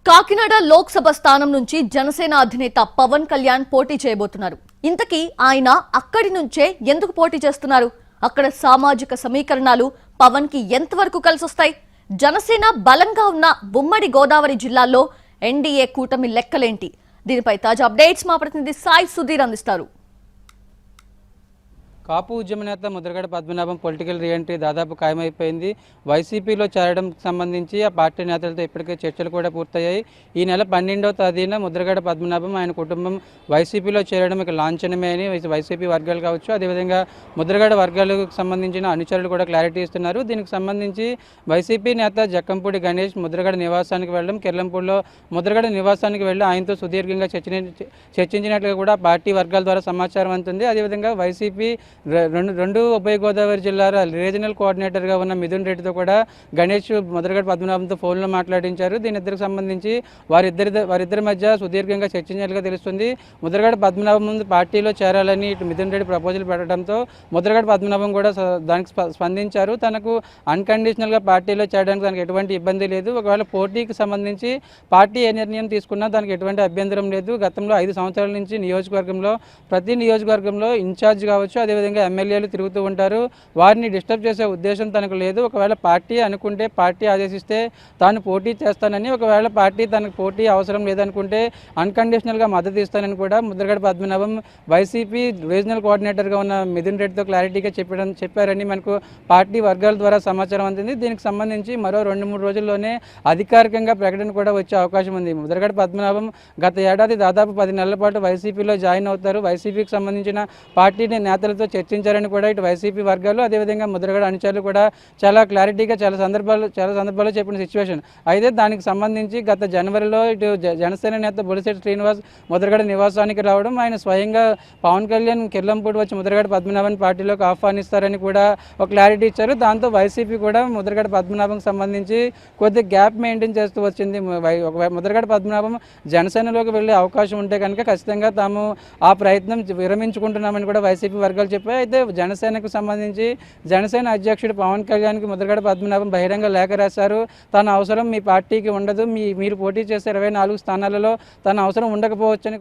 కాకినాడ లోక్సభ స్థానం నుంచి జనసేన అధినేత పవన్ కళ్యాణ్ పోటీ చేయబోతున్నారు. ఇంతకీ ఆయన అక్కడి నుంచే ఎందుకు పోటీ చేస్తున్నారు? అక్కడ సామాజిక సమీకరణాలు పవన్ కి ఎంతవరకు కలిసొస్తాయి? జనసేన బలంగా ఉన్న ఉమ్మడి గోదావరి జిల్లాల్లో ఎన్డీఏ కూటమి లెక్కలేంటి? దీనిపై తాజా అప్డేట్స్ మా ప్రతినిధి సాయి సుధీర్ అందిస్తారు. కాపు ఉద్యమ నేత ముద్రగడ పద్మనాభం పొలిటికల్ రీఎంట్రీ దాదాపు ఖాయమైపోయింది. వైసీపీలో చేరడానికి సంబంధించి ఆ పార్టీ నేతలతో ఇప్పటికే చర్చలు కూడా పూర్తయ్యాయి. ఈ నెల 12వ తేదీన ముద్రగడ పద్మనాభం ఆయన కుటుంబం వైసీపీలో చేరడం ఇక లాంఛనమే అని వైసీపీ వర్గాలు కావచ్చు, అదేవిధంగా ముద్రగడ వర్గాలకు సంబంధించిన అనుచరులు కూడా క్లారిటీ ఇస్తున్నారు. దీనికి సంబంధించి వైసీపీ నేత జక్కంపూడి గణేష్ ముద్రగడ నివాసానికి వెళ్ళడం, కిర్లంపూడిలో ముద్రగడ నివాసానికి వెళ్ళి ఆయనతో సుదీర్ఘంగా చర్చించినట్లుగా కూడా పార్టీ వర్గాల ద్వారా సమాచారం అందుతుంది. అదేవిధంగా వైసీపీ రెండు ఉభయ గోదావరి జిల్లాల రీజనల్ కోఆర్డినేటర్గా ఉన్న మిథున్ రెడ్డితో కూడా గణేష్ ముద్రగడ పద్మనాభంతో ఫోన్లో మాట్లాడించారు. దీనిద్దరికి సంబంధించి వారిద్దరి మధ్య సుదీర్ఘంగా చర్చించినట్లుగా తెలుస్తుంది. ముద్రగడ పద్మనాభం ముందు పార్టీలో చేరాలని ఇటు మిథున్ రెడ్డి ప్రపోజల్ పెట్టడంతో ముద్రగడ పద్మనాభం కూడా దానికి స్పందించారు. తనకు అన్కండిషనల్గా పార్టీలో చేరడానికి తనకు ఎటువంటి ఇబ్బంది లేదు. ఒకవేళ పోటీకి సంబంధించి పార్టీ ఏ నిర్ణయం తీసుకున్నా దానికి ఎటువంటి అభ్యంతరం లేదు. గతంలో 5 సంవత్సరాల నుంచి ప్రతి నియోజకవర్గంలో ఇన్ఛార్జ్ కావచ్చు, అదేవిధంగా ఎమ్మెల్యేలు తిరుగుతూ ఉంటారు. వారిని డిస్టర్బ్ చేసే ఉద్దేశం తనకు లేదు. ఒకవేళ పార్టీ అనుకుంటే, పార్టీ ఆదేశిస్తే తాను పోటీ చేస్తానని, ఒకవేళ పార్టీ తనకు పోటీ అవసరం లేదనుకుంటే అన్కండిషనల్గా మద్దతు ఇస్తానని కూడా ముద్రగడ పద్మనాభం వైసీపీ రీజనల్ కోఆర్డినేటర్గా ఉన్న మిథున్ రెడ్డితో క్లారిటీగా చెప్పారని మనకు పార్టీ వర్గాల ద్వారా సమాచారం అందింది. దీనికి సంబంధించి మరో 2-3 రోజుల్లోనే అధికారికంగా ప్రకటన కూడా వచ్చే అవకాశం ఉంది. ముద్రగడ పద్మనాభం గత ఏడాది దాదాపు 10 నెలల పాటు వైసీపీలో జాయిన్ అవుతారు. వైసీపీకి సంబంధించిన పార్టీ నేతలతో చర్చించారని కూడా ఇటు వైసీపీ వర్గాలు, అదేవిధంగా ముద్రగడ అనుచరులు కూడా చాలా క్లారిటీగా చాలా సందర్భాల్లో చెప్పిన సిచ్యువేషన్. అయితే దానికి సంబంధించి గత జనవరిలో ఇటు జనసేన నేత బొలిశెట్టి శ్రీనివాస్ ముద్రగడ నివాసానికి రావడం, ఆయన స్వయంగా పవన్ కళ్యాణ్ కిర్లంపూడి వచ్చి ముద్రగడ పద్మనాభన్ పార్టీలోకి ఆహ్వానిస్తారని కూడా ఒక క్లారిటీ ఇచ్చారు. దాంతో వైసీపీ కూడా ముద్రగడ పద్మనాభంకి సంబంధించి కొద్ది గ్యాప్ మెయింటైన్ చేస్తూ వచ్చింది. ముద్రగడ పద్మనాభం జనసేనలోకి వెళ్ళే అవకాశం ఉంటే కనుక ఖచ్చితంగా తాము ఆ ప్రయత్నం విరమించుకుంటున్నామని కూడా వైసీపీ వర్గాలు చెప్పాయి. అయితే జనసేనకు సంబంధించి జనసేన అధ్యక్షుడు పవన్ కళ్యాణ్కి ముద్రగడ పద్మనాభం బహిరంగ లేఖ రాశారు. తన అవసరం మీ పార్టీకి ఉండదు, మీరు పోటీ చేసే 24 స్థానాలలో తన అవసరం ఉండకపోవచ్చని